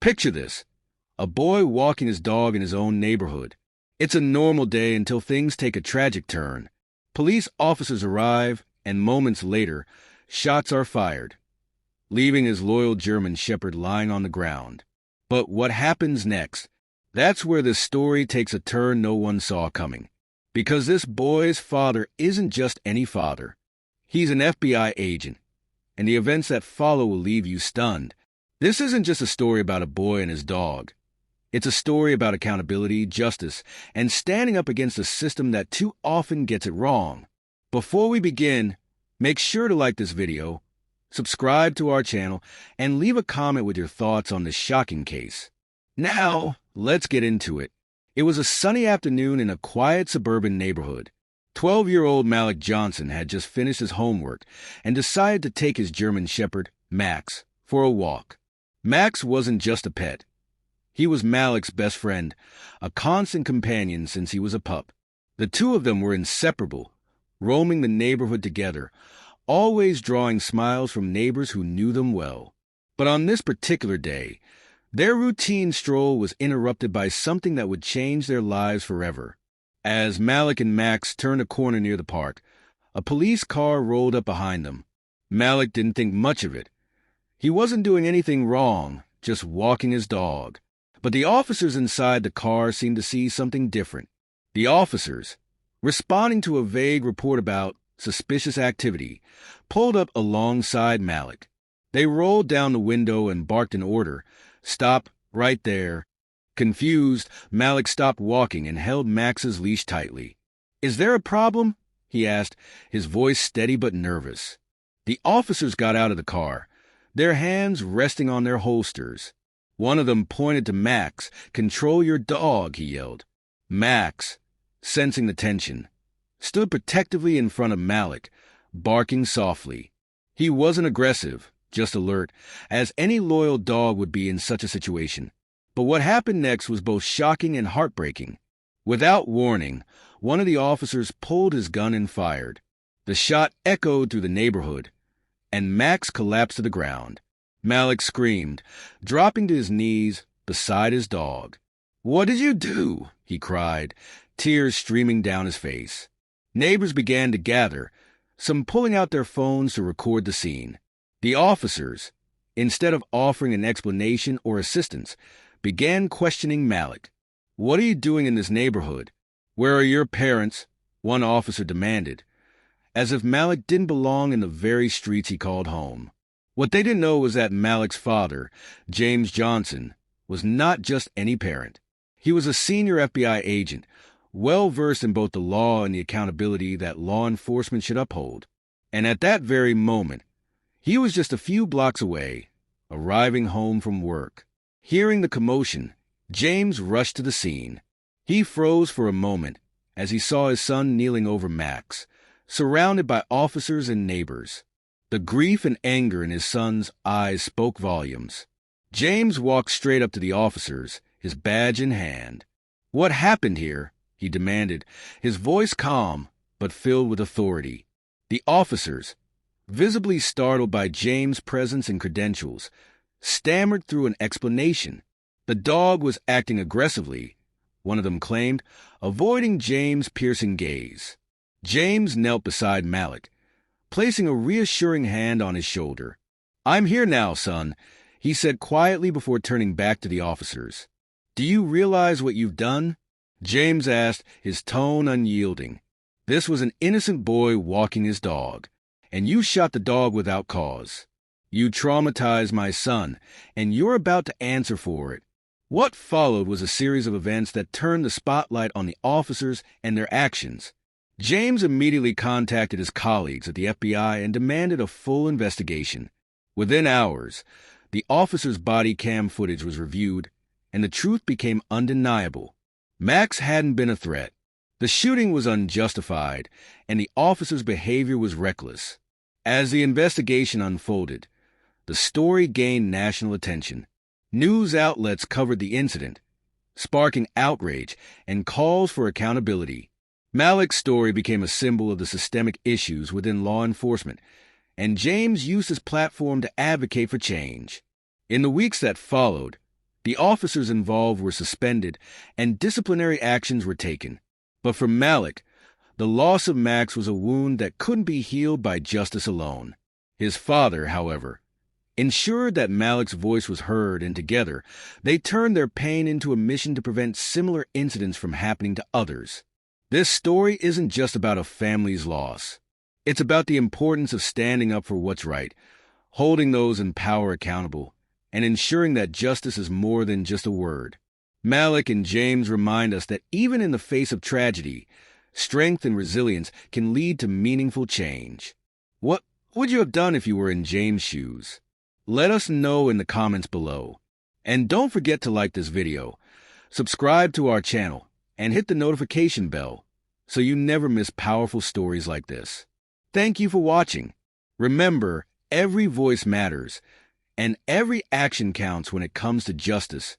Picture this: a boy walking his dog in his own neighborhood. It's a normal day until things take a tragic turn. Police officers arrive, and moments later, shots are fired, leaving his loyal German shepherd lying on the ground. But what happens next? That's where this story takes a turn no one saw coming. Because this boy's father isn't just any father. He's an FBI agent, and the events that follow will leave you stunned. This isn't just a story about a boy and his dog. It's a story about accountability, justice, and standing up against a system that too often gets it wrong. Before we begin, make sure to like this video, subscribe to our channel, and leave a comment with your thoughts on this shocking case. Now, let's get into it. It was a sunny afternoon in a quiet suburban neighborhood. 12-year-old Malik Johnson had just finished his homework and decided to take his German shepherd, Max, for a walk. Max wasn't just a pet. He was Malik's best friend, a constant companion since he was a pup. The two of them were inseparable, roaming the neighborhood together, always drawing smiles from neighbors who knew them well. But on this particular day, their routine stroll was interrupted by something that would change their lives forever. As Malik and Max turned a corner near the park, a police car rolled up behind them. Malik didn't think much of it. He wasn't doing anything wrong, just walking his dog. But the officers inside the car seemed to see something different. The officers, responding to a vague report about suspicious activity, pulled up alongside Malik. They rolled down the window and barked an order. "Stop right there." Confused, Malik stopped walking and held Max's leash tightly. "Is there a problem?" he asked, his voice steady but nervous. The officers got out of the car, their hands resting on their holsters. One of them pointed to Max. "Control your dog," he yelled. Max, sensing the tension, stood protectively in front of Malik, barking softly. He wasn't aggressive, just alert, as any loyal dog would be in such a situation. But what happened next was both shocking and heartbreaking. Without warning, one of the officers pulled his gun and fired. The shot echoed through the neighborhood, and Max collapsed to the ground. Malik screamed, dropping to his knees beside his dog. "What did you do?" he cried, tears streaming down his face. Neighbors began to gather, some pulling out their phones to record the scene. The officers, instead of offering an explanation or assistance, began questioning Malik. "What are you doing in this neighborhood? Where are your parents?" one officer demanded, as if Malik didn't belong in the very streets he called home. What they didn't know was that Malik's father, James Johnson, was not just any parent. He was a senior FBI agent, well-versed in both the law and the accountability that law enforcement should uphold. And at that very moment, he was just a few blocks away, arriving home from work. Hearing the commotion, James rushed to the scene. He froze for a moment as he saw his son kneeling over Max, surrounded by officers and neighbors. The grief and anger in his son's eyes spoke volumes. James walked straight up to the officers, his badge in hand. "What happened here?" he demanded, his voice calm but filled with authority. The officers, visibly startled by James' presence and credentials, stammered through an explanation. The dog was acting aggressively, one of them claimed, avoiding James' piercing gaze. James knelt beside Malik, placing a reassuring hand on his shoulder. "I'm here now, son," he said quietly before turning back to the officers. "Do you realize what you've done?" James asked, his tone unyielding. "This was an innocent boy walking his dog, and you shot the dog without cause. You traumatized my son, and you're about to answer for it." What followed was a series of events that turned the spotlight on the officers and their actions. James immediately contacted his colleagues at the FBI and demanded a full investigation. Within hours, the officer's body cam footage was reviewed, and the truth became undeniable. Max hadn't been a threat. The shooting was unjustified, and the officer's behavior was reckless. As the investigation unfolded, the story gained national attention. News outlets covered the incident, sparking outrage and calls for accountability. Malik's story became a symbol of the systemic issues within law enforcement, and James used his platform to advocate for change. In the weeks that followed, The officers involved were suspended, and disciplinary actions were taken. But for Malik, the loss of Max was a wound that couldn't be healed by justice alone. His father, however, ensured that Malik's voice was heard, and together, they turned their pain into a mission to prevent similar incidents from happening to others. This story isn't just about a family's loss. It's about the importance of standing up for what's right, holding those in power accountable, and ensuring that justice is more than just a word. Malik and James remind us that even in the face of tragedy, strength and resilience can lead to meaningful change. What would you have done if you were in James' shoes? Let us know in the comments below. And don't forget to like this video, subscribe to our channel, and hit the notification bell so you never miss powerful stories like this. Thank you for watching. Remember, every voice matters, and every action counts when it comes to justice.